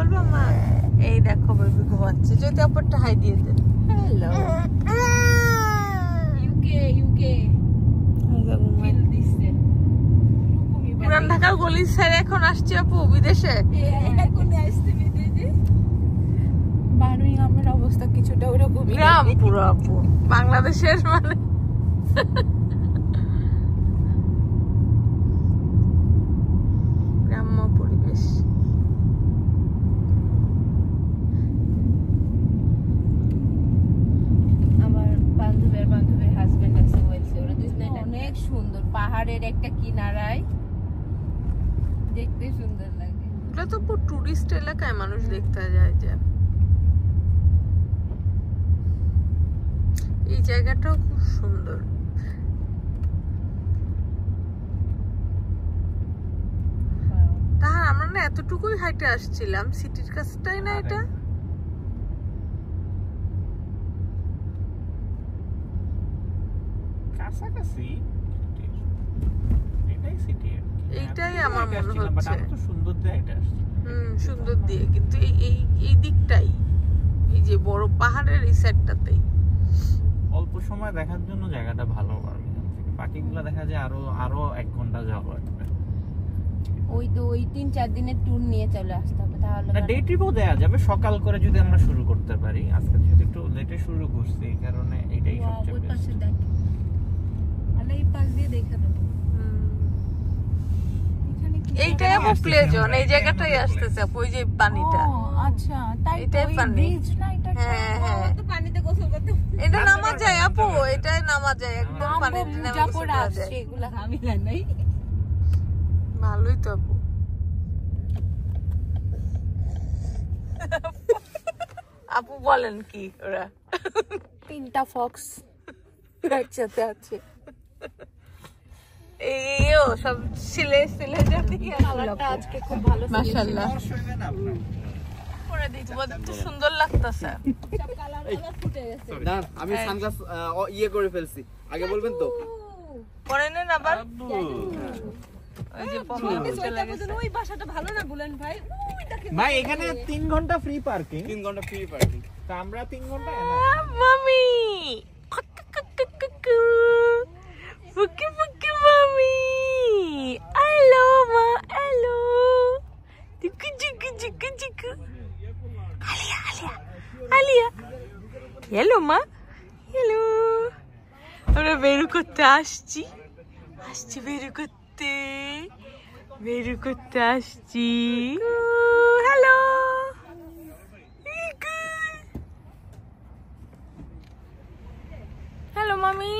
করবো মা? এই দেখো বেবি ঘুমাচ্ছে, যদি অপরটা হাই দিয়ে দেন। হ্যালো ইউকে পুরান ঢাকার গলি ছেড়ে এখন আসছি আপু বিদেশে। বার্মিংহামের অবস্থা কিছুটা ওরকমই, গ্রাম পুরো আপু, বাংলাদেশের মানে গ্রাম্য পরিবেশ। আমার বান্ধবীর হাজবেন্ড আছে বলছে ওরা দুজনে অনেক সুন্দর, পাহাড়ের একটা কিনারায়, দেখতে সুন্দর লাগে। এটা তো পুরো টুরিস্ট এলাকায় মানুষ দেখতে যায়। যে এই জায়গাটাও খুব সুন্দর। তাহলে আমরা না এতটুকুই হাইটে আসছিলাম, সিটির কাছটাই না এটা? কাছাকাছি এটাই সিটি, এইটাই আমার মনে হচ্ছে সুন্দর জায়গাটা। সুন্দর দিয়ে, কিন্তু এই দিকটাই, এই যে বড় পাহাড়ের এই সাইডটাতেই অল্প সময় দেখার জন্য জায়গাটা ভালো। বাকিগুলো দেখা যায় আরো 1 ঘন্টা যাওয়া লাগবে। ওই 3-4 দিনের ট্যুর নিয়ে চলে আসতে হবে তাহলে। না, ডে ট্রিপও দেয়া যাবে সকাল করে যদি আমরা শুরু করতে পারি। আজকে যেহেতু একটু লেটে শুরু করছি, এই কারণে এটাই সবচেয়ে ওই পাশে বেস্ট। দেখ, মানে এই পাশ দিয়ে দেখা নেব। এইটাই আপু প্লে জোন, এই জায়গাটাই আসতেছে আপু, ওই যে পানিটা। আচ্ছা, তাই এটাই পানি। না এটা? হ্যাঁ তো পানিতে গোসল করতে এটা নামা যায় আপু, এটাই নামা যায় একদম পানিতে নেমে যা গোসল পড়ে করা আসছে যায়। এগুলা ঝামেলা নাই। ভালোই তো আপু। আপু বলেন কি ওরা? 3টা ফক্স একসাথে আছে। এইও সব সিলে জাতি কালারটা আজকে খুব ভালো, মাশাআল্লাহ করে দিতে কত সুন্দর লাগতেছে। সব কালারগুলো ফুটে গেছে। না, আমি সানগ্লাস করে ফেলছি, আগে বলবেন তো। পরে নেন আবার। ওই যে ওই বাসাটা ভালো না বুলেন ভাই? ভাই এখানে 3 ঘন্টা ফ্রি পার্কিং। 3 ঘন্টা ফ্রি পার্কিং। তা আমরা 3 ঘন্টা মামি ফুকি ফুকি মামি, হ্যালো মা, হ্যালো চিকু চিকু চিকু চিকু, আলিয়া হ্যালো মা, হ্যালো। আমরা বেরু করতে আসছি বেরু করতে আসছি। হ্যালো হ্যালো মামি।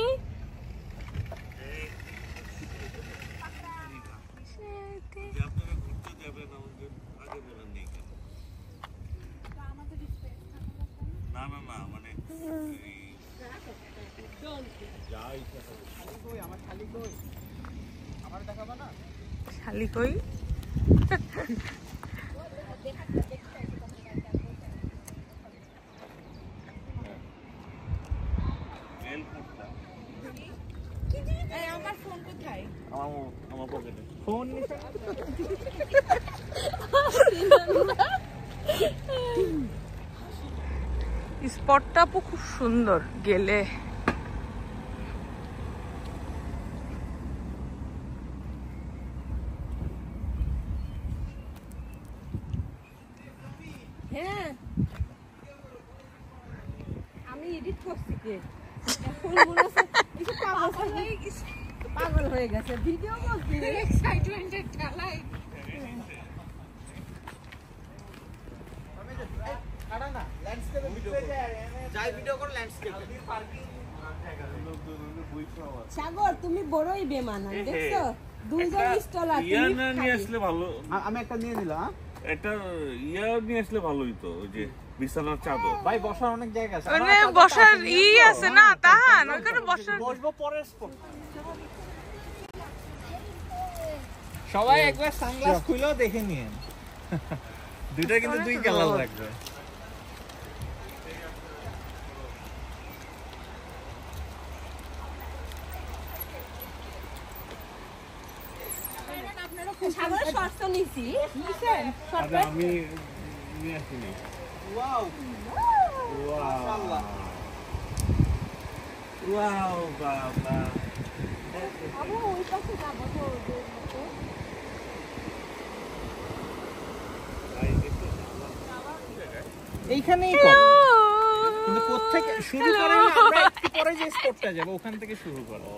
শালি কই? আমার ফোন কোথায়? আমার পকেটে ফোন নিতে। স্পটটা আপু খুব সুন্দর গেলে। হ্যাঁ, আমি এডিট করছি কে পাগল হয়ে গেছে ভিডিও করছি এক্সাইটমেন্টের ঠেলায়। সাগর তুমি বড়ই বেমান, দেখছো 2জন স্টল আছে। ইয়ানা নিয়ে আসলে ভালো, আমি একটা নিয়ে নিলাম। এটা ইয়া নিয়ে আসলে ভালো হইতো, ওই যে বিছানার চাদর। ভাই বসার অনেক জায়গা আছে, ওখানে বসার আছে না তাহান, ওখানে বসার। বসবো পরের স্পট। সবাই একবার সানগ্লাস খুলেও দেখে নিয়েন, দুইটা কিন্তু 2 কালার লাগবে। সাগরের শর্টস নিছি, নিছেন? আমি নিয়ে আসিনি। ওয়াও মাশাআল্লাহ ওয়াও বাবা, আমরা ওই পাশে যাবো তো ওদের মতো। এইখানেই করো, কিন্তু কোত্থেকে শুরু করে না, আমরা একটু পরে যে স্পটটা যাব ওখান থেকে শুরু করো।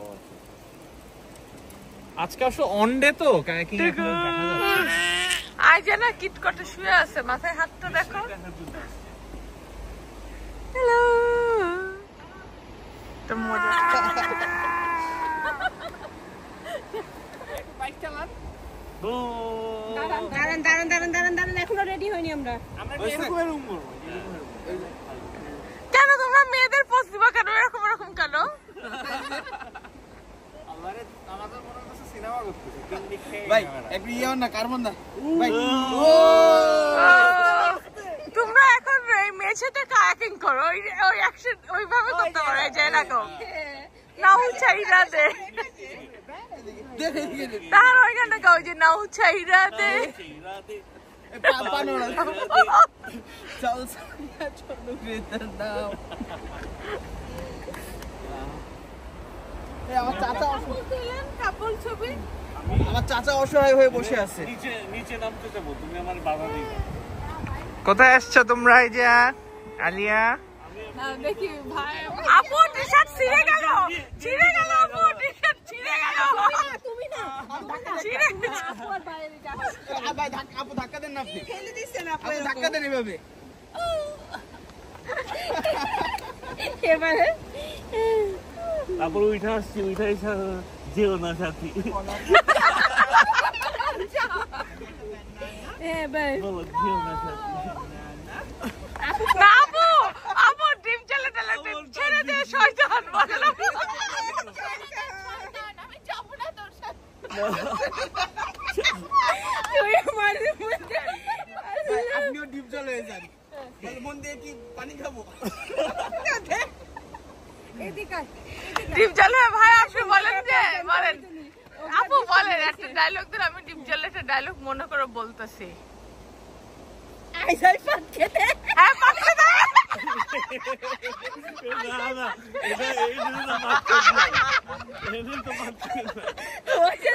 আজকে আসলে অন ডে তো কায়াকিং এখন দেখা যাচ্ছে। আই জানা কিটকটে শুয়ে আছে, মাথায় হাতটা দেখো। হ্যালো, তো মজা। বাইক চালান। দাঁড়ান এখনো রেডি হয়নি আমরা। আমরা এরকম রুম করব। কেন তোমরা মেয়েদের পোস্ট দিবা কেন এরকম এরকম কেন? আমাদের মনে হচ্ছে সিনেমা করতেছে। পিকনিক খেয়ে ভাই একটু ইয়ে হন না, কার্বন না ভাই। তোমরা এখন এই মেঝেতে কায়াকিং করো, ওই অ্যাকশন ওইভাবে করতে পারো, এই যে এরকম নাও চাইরা দে, তার ওইখানে গাও যে নাও চাইরা দে। পানো না চাল সানিয়া ছোট গ্রেটার দাও। আমার চাচা কাপল ছবি, আমার চাচা অসহায় হয়ে বসে আছে। নিচে নামতে যাবো, তুমি আমার বাধা দিবে। কোথায় আসছো তোমরা? এই যে আলিয়া, দেখি ভাই আপু টি-শার্ট ছিঁড়ে গেল, আপু টি-শার্ট ছিঁড়ে গেল, তুমি না ছিঁড়ে গেল। আর বাইরে যা ভাই আপু ধাক্কা দেন না, আপনি ফেলে দিচ্ছেন, আপু ধাক্কা দেন এভাবে। এবারে তারপর উঠে আসছি, উঠাই যেও না সাথী, ভাই বলো যেও না সাথী। না আপু, আপু ডিম চালে ছেড়ে দে, শয়তান বলো। আমি যাব না তোর সাথে। তুই আমার মধ্যে ভাই, আপনিও ডিপ জল হয়ে যান, মন দিয়ে কি পানি খাবো? এদিকে ডিম চালে ভাই আপনি বলেন যে বলেন আপু বলেন একটা ডায়লগ দেন, আমি ডিম চালে একটা ডায়লগ মনে করে বলতেছি। আইসাই পাট খেতে হ্যাঁ পাঠিয়ে দে। না না, এটা এই জন্য তো মাছ করবো, এই জন্য তো মাছ করবো। ওই যে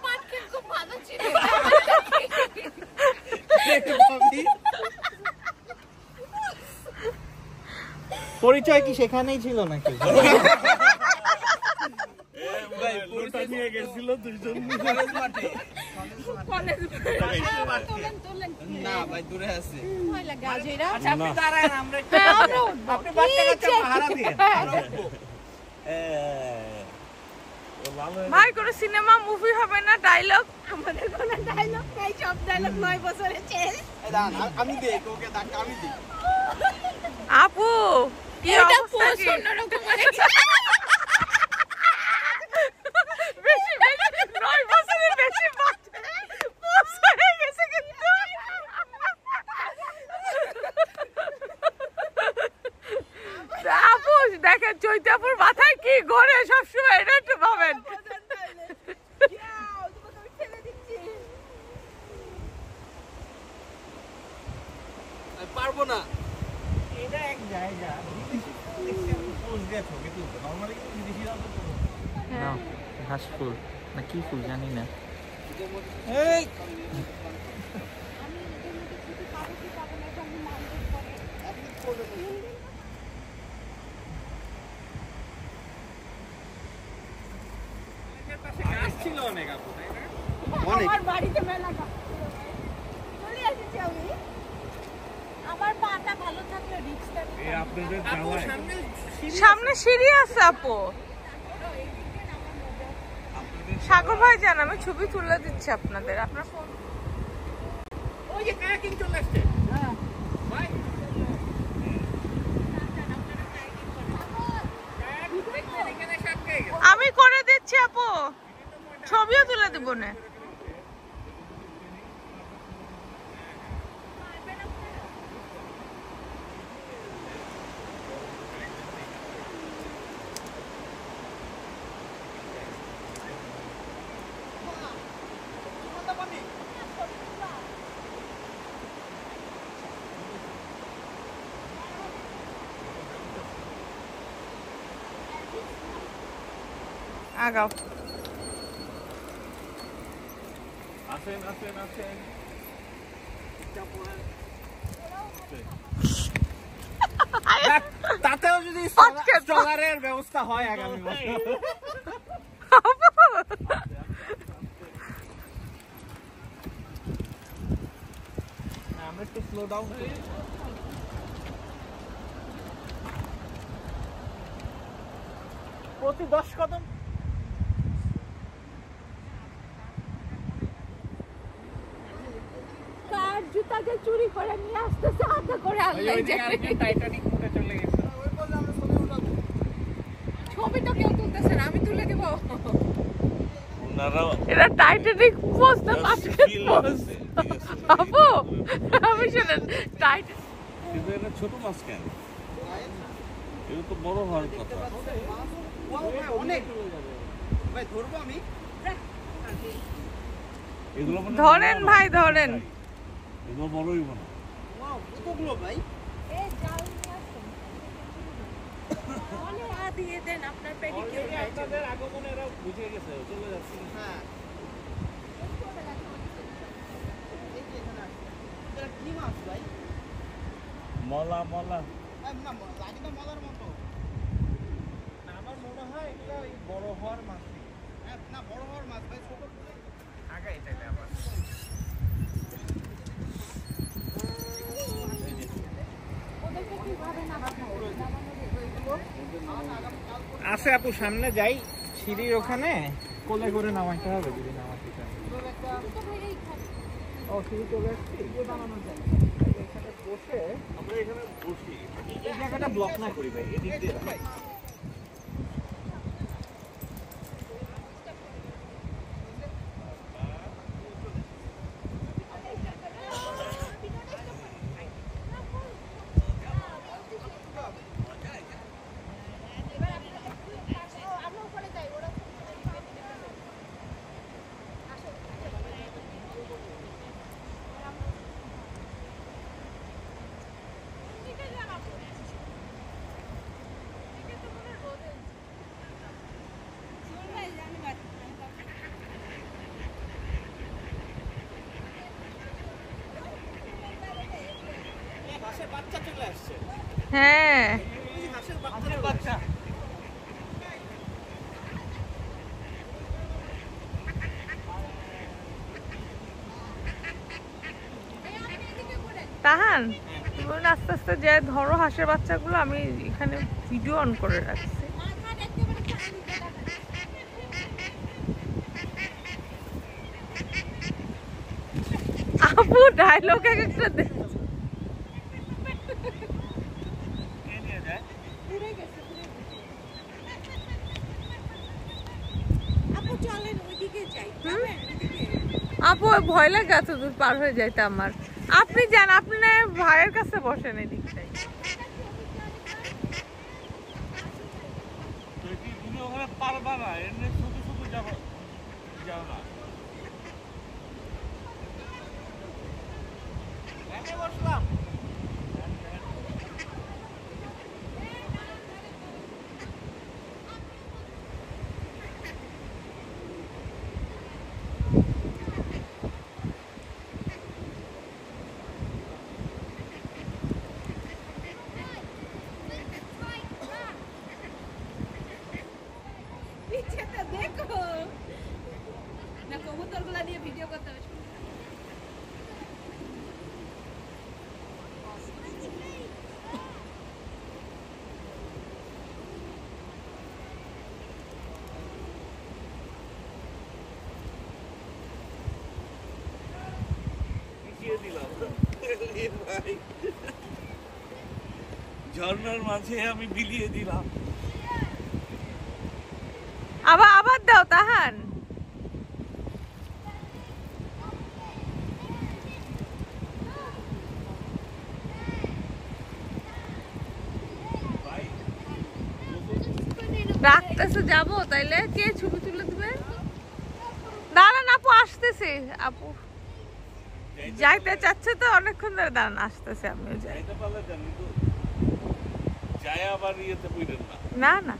পাট খেতে খুব ভালো ছিল। পরিচয় কি সেখানেই ছিল নাকি? লোটা নিয়ে গেছিল দুইজন কলেজ মাঠে কলেজ তোলেন না ভাই, দূরে আছে। ভয় লাগে আজইরা। আচ্ছা আপনি দাঁড়ান, আমরা একটু আপনি বাচ্চা কাচ্চা পাহারা দিয়ে। ভাই কোনো সিনেমা মুভি হবে না, ডায়লগ আমাদের কোনো ডায়লগ নাই, সব ডায়লগ 9 বছরের শেষ। এই দাঁড়ান, আমি দেই ওকে ধাক্কা, আমি দিই। আপু কি এটা অবস্থা পোস্ট কি? অন্যরকম হয়েছে। বেশি 9 বছরের বেশি পোস্ট হয়ে গেছে কিন্তু। আপু দেখেন চৈতাপুর মাথায় কি ঘোরে সবসময়, এটা একটু ভাবেন। যাও, তোমাকে আমি ছেড়ে দিচ্ছি। আমি পারবো না। এটা এক জায়গা, বিদেশি পোজ দিয়ে ছবি তুলতে নরমালি কিন্তু বিদেশিরা তো তোলে না। ঘাস ফুল না কি ফুল জানি না। এই গাছ ছিল অনেক আপু, তাই না? অনেক। আমার বাড়িতে মেলা গাছ ছিল। চলে এসেছি আমি। আমার পাটা ভালো থাকলে রিক্সটা এই আপনাদের আপু যাওয়ায় সামনে সামনে সিঁড়ি আছে আপু। সাগর ভাই জান, আমি ছবি তুলে দিচ্ছি আপনাদের, আপনার ফোন। ওই যে কায়াকিং চলে আসছে। ভাই এখানে সাত খেয়ে গেছে। আমি করে দিচ্ছি আপু, ছবিও তুলে দিব না। আগাও। আসেন আসেন আসেন তাতেও যদি স্ট্রলারের ব্যবস্থা হয় আগামী বছর। আমরা একটু স্লো ডাউন করি। প্রতি 10 কদম কার জুতাকে চুরি করে নিয়ে আসতেছে হাতে করে আল্লাহ জানে। টাইটানিক মোড়ে চলে গেছে। ছবি তো কেউ তুলতেছে না, আমি তুলে দেব। ওনারাও এটা টাইটানিক পোস্ট না বাস্কেট পোস্ট? আপু আমি শুনেন টাইটানিক কিন্তু এটা ছোট মাছ কেন? এটা তো বড় হওয়ার কথা। অনেক ভাই ধরবো আমি। এগুলো মানে ধরেন ভাই ধরেন। এগুলো বড়ই না। ওয়াও কতগুলো ভাই। এই জাল নিয়ে আসুন। বলে দিয়ে দেন আপনার পেডিকিউর হয়ে যাবে। আপনাদের আগমনে এরা বুঝে গেছে চলে যাচ্ছে। হ্যাঁ এই যে এখানে আসছে। এটা কি মাছ ভাই? মলা মলা না লাগে তো মলার মতো। আমার মনে হয় এগুলো এই বড় হওয়ার মাছ। হ্যাঁ না বড় হওয়ার মাছ ভাই, ছোট আগাই চাইলে আবার ওদেরকে কিভাবে নামানো আসে আপু সামনে যাই, সিঁড়ির ওখানে কোলে করে নামাইতে হবে যদি নামাইতে চাই। ও সিঁড়ি চলে আসছি, এখানে বসে আমরা এখানে বসি। এই জায়গাটা ব্লক না করি ভাই, এদিক দিয়ে ভাই। বাচ্চা চলে আসছে। হ্যাঁ হাঁসের বাচ্চা। তাহান তুমি আস্তে আস্তে যে ধরো হাঁসের বাচ্চাগুলো, আমি এখানে ভিডিও অন করে রাখছি। আপু ডায়লগ একটা দে। আপু চলেন ওইদিকে যাই। যাবেন ওইদিকে? আপু ভয় লাগে এত দূর পার হয়ে যাইতে আমার। আপনি যান, আপনি না ভাইয়ের কাছে বসেন এদিকটাই। তো কি তুমি ওখানে পারবা না? এমনি শুধু শুধু যাও না। আমি বসলাম। পিছেটা দেখো না, কবুতরগুলা নিয়ে ভিডিও করতে হবে। পিছিয়ে দিলাম। ভাই ঝর্ণার মাঝে আমি বিলিয়ে দিলাম। আবার দাও তাহান। রাখতেছে যাবো তাইলে কে ছবি তুলে দিবে? দাঁড়ান আপু আসতেছে। আপু যাইতে চাচ্ছে তো অনেকক্ষণ ধরে, দাঁড়ান আসতেছে, আমিও যাই। যাইতে পারলে জানি তো যায় আবার ইয়েতে বইলেন না। না না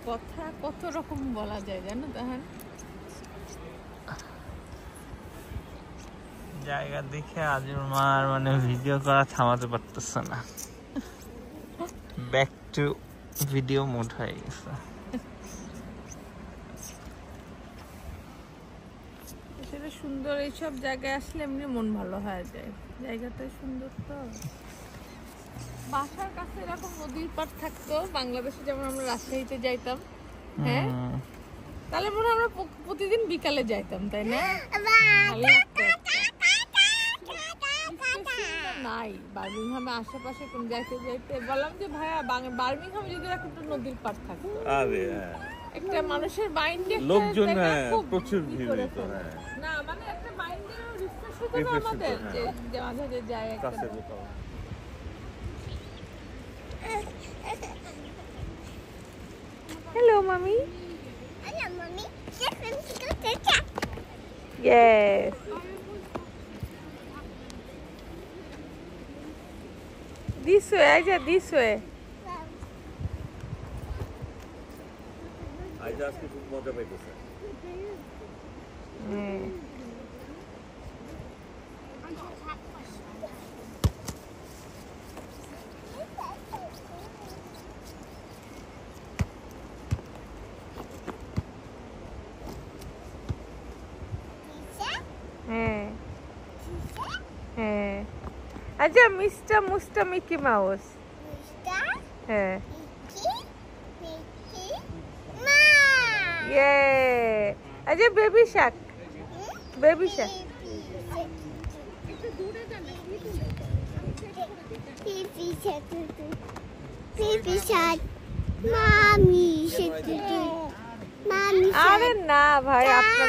কথা কত রকম বলা যায় জানো তাহার জায়গা দেখে আজুর মার মানে ভিডিও করা থামাতে পারতেছে না, ব্যাক টু ভিডিও মোড হয়ে গেছে। আসলে সুন্দর এইসব জায়গায় আসলে এমনি মন ভালো হয়ে যায়, জায়গাটা সুন্দর তো। বাসার কাছে এরকম নদীর পাড় থাকতো বাংলাদেশে, যেমন আমরা রাজশাহীতে যাইতাম, হ্যাঁ তাহলে মনে হয় আমরা প্রতিদিন বিকালে যাইতাম, তাই না? ভালো লাগতো। নাই বার্মিংহামে আশেপাশে কোন যাইতে যাইতে বললাম যে ভাইয়া বার্মিংহামে যদি একটা নদীর পাড় থাকতো, আরে একটা মানুষের মাইন্ডে লোকজন প্রচুর ভিড় হতো। না মানে একটা মাইন্ডের রিফ্রেশ হতো না আমাদের, যে মাঝে মাঝে যায় একটা। Hello, mommy. Hello, mommy. Yes. This way, Aja, this way. আজ আজকে খুব মজা পাইতেছে। Aja, Mr. Mickey Mouse. Yeah. Yeah. Aja, baby shark. Baby shark. Baby shark. Mommy shark. Mommy shark. अरे ना भाई आपका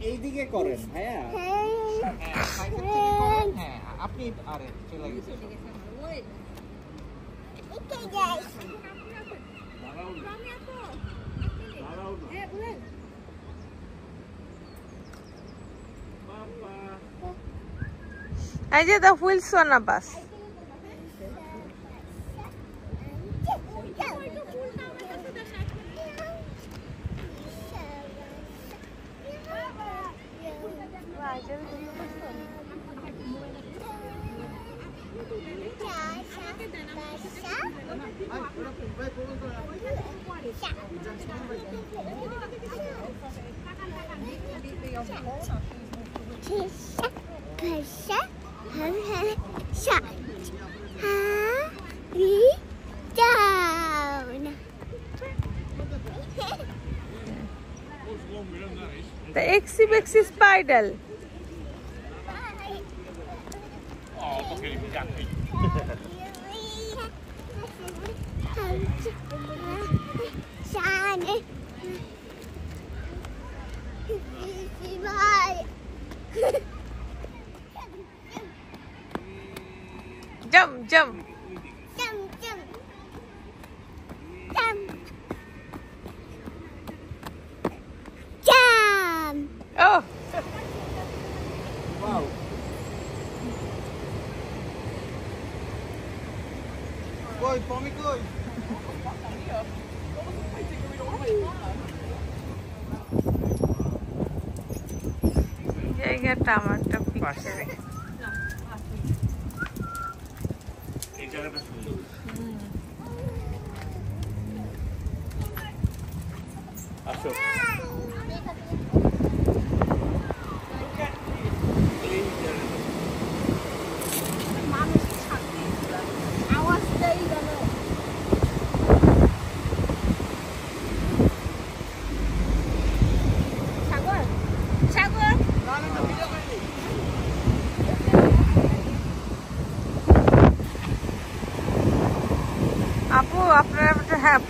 এইদিকে করেন ভাইয়া। হ্যাঁ আপনি আরে চলে গেছেন। Aja, the wheels on a bus. The Exi Spider. Jump, jump. Oh. Wow. Koi, Tommy koi. জায়গাটা আমারটা পাশে। এই জায়গাটা সুন্দর। আসো। আপনারা হ্যাঁ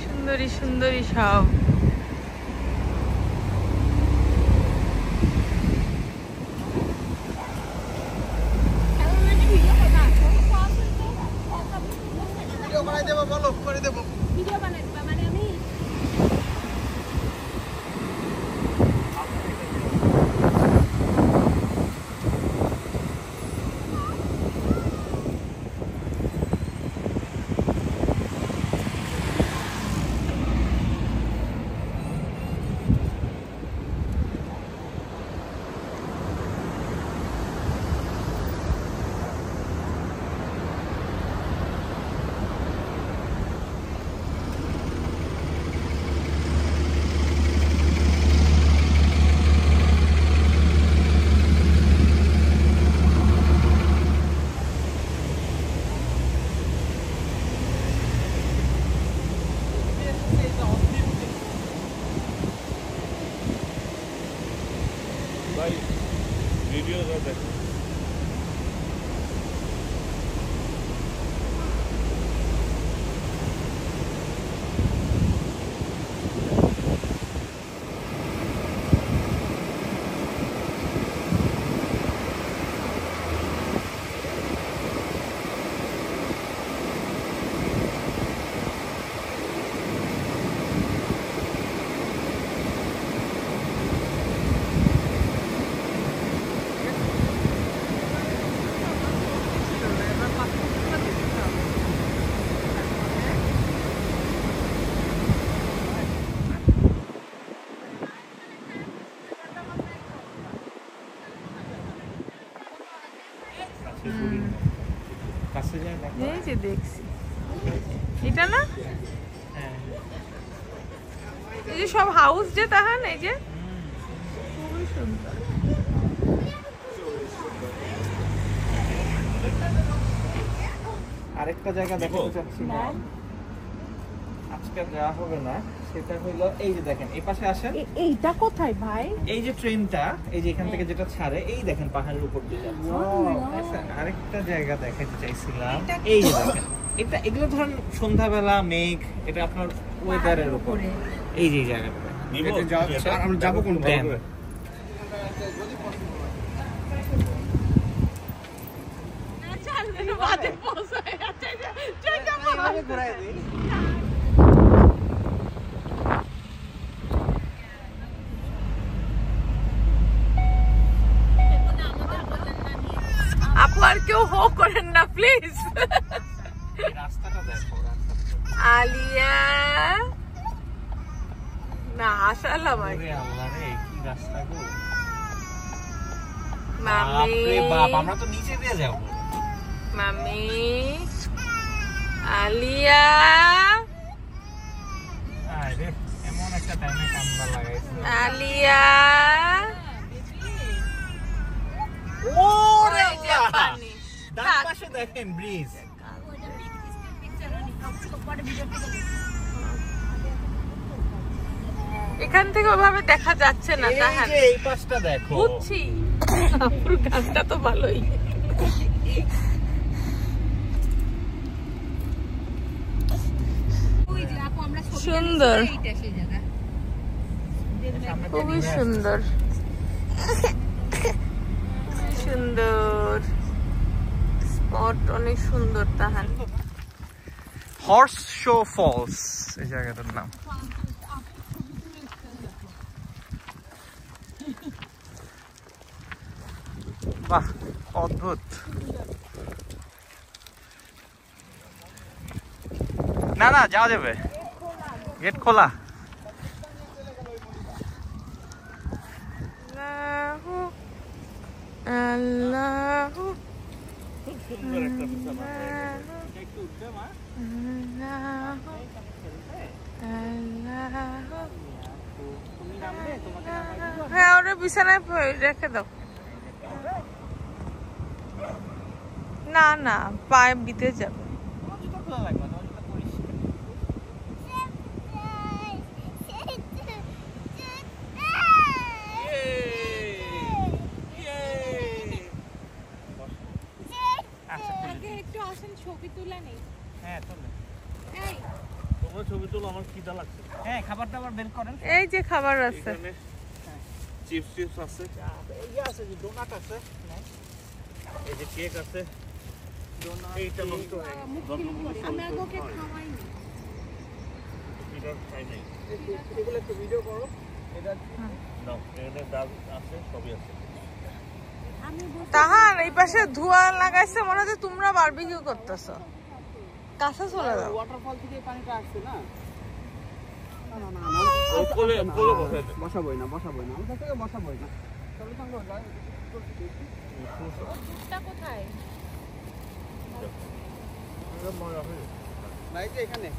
সুন্দরী সুন্দরী সব। ভিডিও বানাই দেবো, বলো করে দেবো। ভিডিও বানাই দিবা মানে আমি ভাই ভিডিওটা দেখো। কাছে যায় দেখো। এই যে দেখছি এটা না, এই যে সব হাউস যে তাহান এই যে খুবই সুন্দর। আরেকটা জায়গা দেখাতে চাচ্ছি না, আজকে যাওয়া হবে না, সেটা হলো এই যে দেখেন এই পাশে আসেন। এইটা কোথায় ভাই? এই যে ট্রেনটা এই যে এখান থেকে যেটা ছাড়ে, এই দেখেন পাহাড়ের উপর দিয়ে যাচ্ছে। আচ্ছা, আরেকটা জায়গা দেখাতে চাইছিলাম, এই যে দেখেন এটা, এগুলো ধরেন সন্ধ্যাবেলা মেঘ, এটা আপনার ওয়েদারের উপর। এই যে জায়গাটা আমরা যাবো কোন ঘুরাই দিই। আপু আর কেউ হো করেন না প্লিজ। রাস্তাটা দেখো, আলিয়া না আশালাম আর কি। আল্লাহ রে কি রাস্তা গো, মামি বাপরে বাপ, আমরা তো নিচে দিয়ে যাবো। মামি আলিয়া আরে এমন একটা টাইমে কামড়া লাগাইছে। আলিয়া ওরে ওই যে আল্লাহ, পানি। ডান পাশে দেখেন ব্রিজ। এখান থেকে ওভাবে দেখা যাচ্ছে না এই তাহার। যে এই পাশটা দেখো। বুঝছি, আপুর গানটা তো ভালোই। সুন্দর, খুবই সুন্দর সুন্দর স্পট, অনেক সুন্দর তাহার। হর্স শো ফলস এই জায়গাটার নাম। বাহ, অদ্ভুত। না না, যাওয়া যাবে, গেট খোলা। আল্লাহু সুন্দর একটা বিছানা। হ্যাঁ, ওরা বিছানায় রেখে দাও। না না, পায়ে বিতে যাবে। হ্যাঁ চলে। তোমার ছবি তোলো, আমার খিদা লাগছে। হ্যাঁ খাবার দাবার বের করেন। এই যে খাবার আছে, এখানে চিপস টিপস আছে, এই যে আছে, যে ডোনাট আছে, এই যে কেক আছে। এইটা নষ্ট হয়ে গেছে। এটা খাই নাই। এগুলো একটু ভিডিও করো। এটা নাও, এখানে ডাল আছে, সবই আছে। তাহার এই পাশে ধোঁয়া লাগাইছে, মনে হচ্ছে তোমরা বারবিকিউ করতেছো। কাছে চলে যাও। ওয়াটারফল থেকে পানিটা আসছে না? ওই কোলে কোলে বসে আছে। বসাবোই না আমাদের থেকে বসাবোই না। চলো চলো যাই। ভাই যে এখানে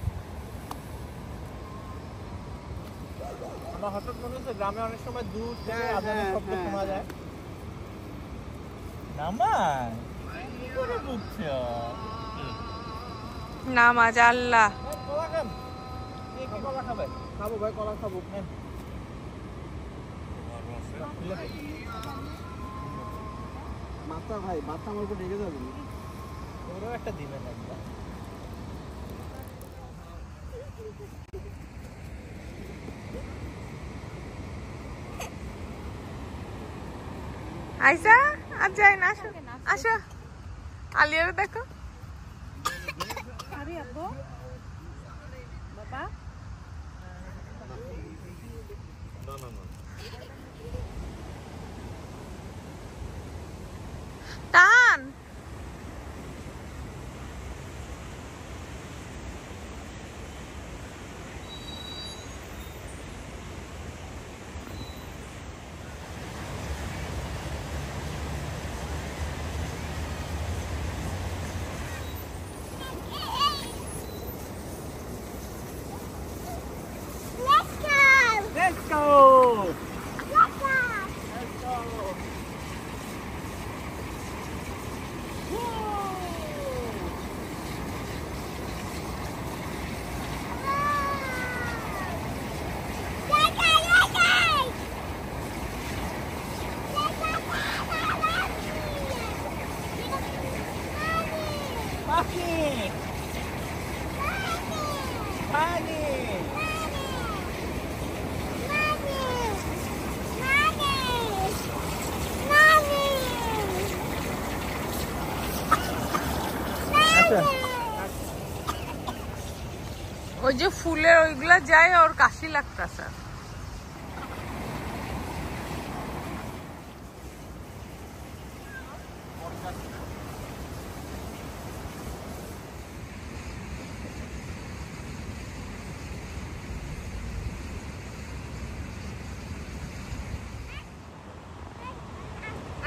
আমার হঠাৎ মনে হচ্ছে গ্রামে অনেক সময় দূর থেকে আজানের শব্দ শোনা যায়। নামাজ কি করে বুঝছো? নামাজ আল্লাহ। কলা খান, কে কে কলা খাবে? খাবো ভাই, কলা খাবো। মাথা ভাই, মাথা আমার উপর রেগে যাবে না। ওরাও একটা দিবেন একবার। আইসা আর যাই না, আসো আসো, আলিয়ারে দেখো। না না না, টান Let's go! Papi! Papi! ওই যে ফুলের ওইগুলা যায়, ওর কাশি লাগতেছে।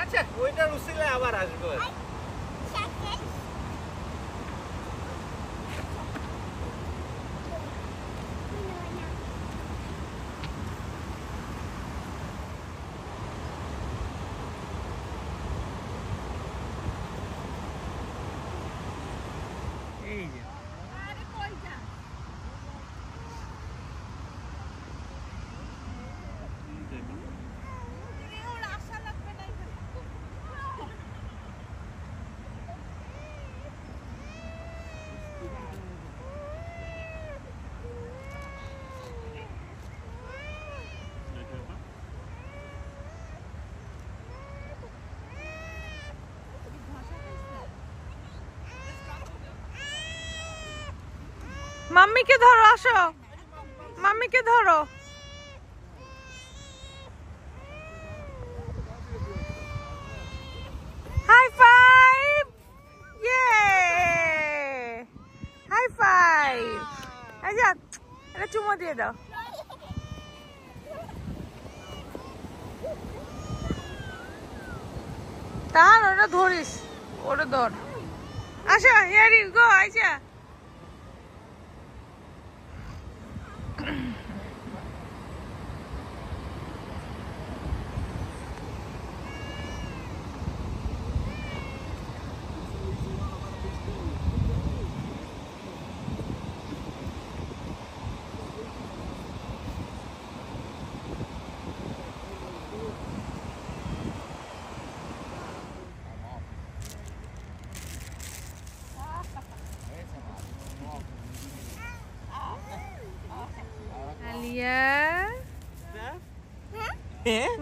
আচ্ছা ওইটার উসিলায় আবার আসবো। এই যে মাম্মিকে ধরো, আসো মাম্মিকে ধরো। হাই ফাইভ, ইয়ে হাই ফাইভ। এই যা, এটা চুমো দিয়ে দাও। তার ওটা ধরিস, ওটা ধর। আসো, হিয়ার ইউ গো, আইসা।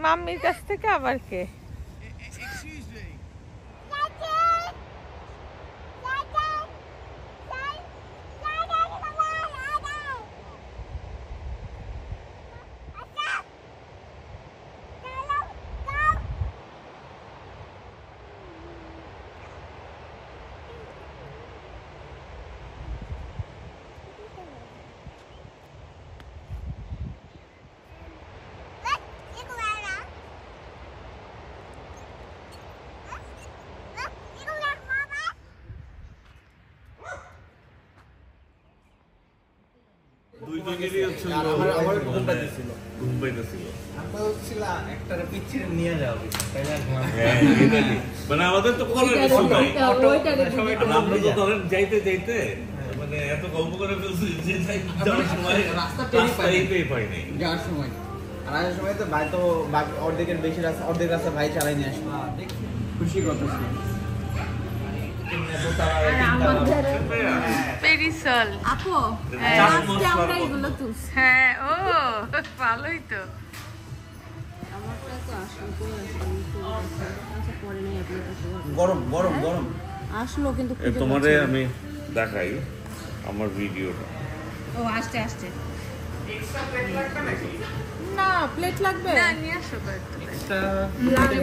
মাম্মির কাছ থেকে আবার কে? দুইজনেরই হচ্ছে আমার ঘুম পাইতেছিল। ঘুম পাইতেছিল। আমরা হচ্ছিল একটা পিচ্ছিরে নিয়ে যাওয়া তাইলে আর ঘুমাতে হ্যাঁ, এটাই। মানে আমাদের তো করার কিছু নাই। সবাই আর আমরা তো ধরেন যাইতে যাইতে মানে এত গল্প করে ফেলছি যে যাওয়ার সময় রাস্তাই পেয়ে পাই নাই। যাওয়ার সময় আর আসার সময় তো ভাই তো অর্ধেকের বেশি রাস্তা, অর্ধেক রাস্তা ভাই চালাই নিয়ে আসলো। খুশি কথা ছিল। পেরিসল। আপু হ্যাঁ। আজকে আমরা এগুলো তুলছি। হ্যাঁ, ও ভালোই তো। আমারটা তো আসলো কই আসলো আচ্ছা পরে নেই আপনার কাছে গরম গরম গরম। আসলো কিন্তু তোমারে আমি দেখাই আমার ভিডিওটা। ও আসছে আসছে না প্লেট লাগবে না, নিয়ে আসো কয়েকটা। একটা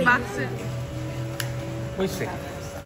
বাক্সে হইছে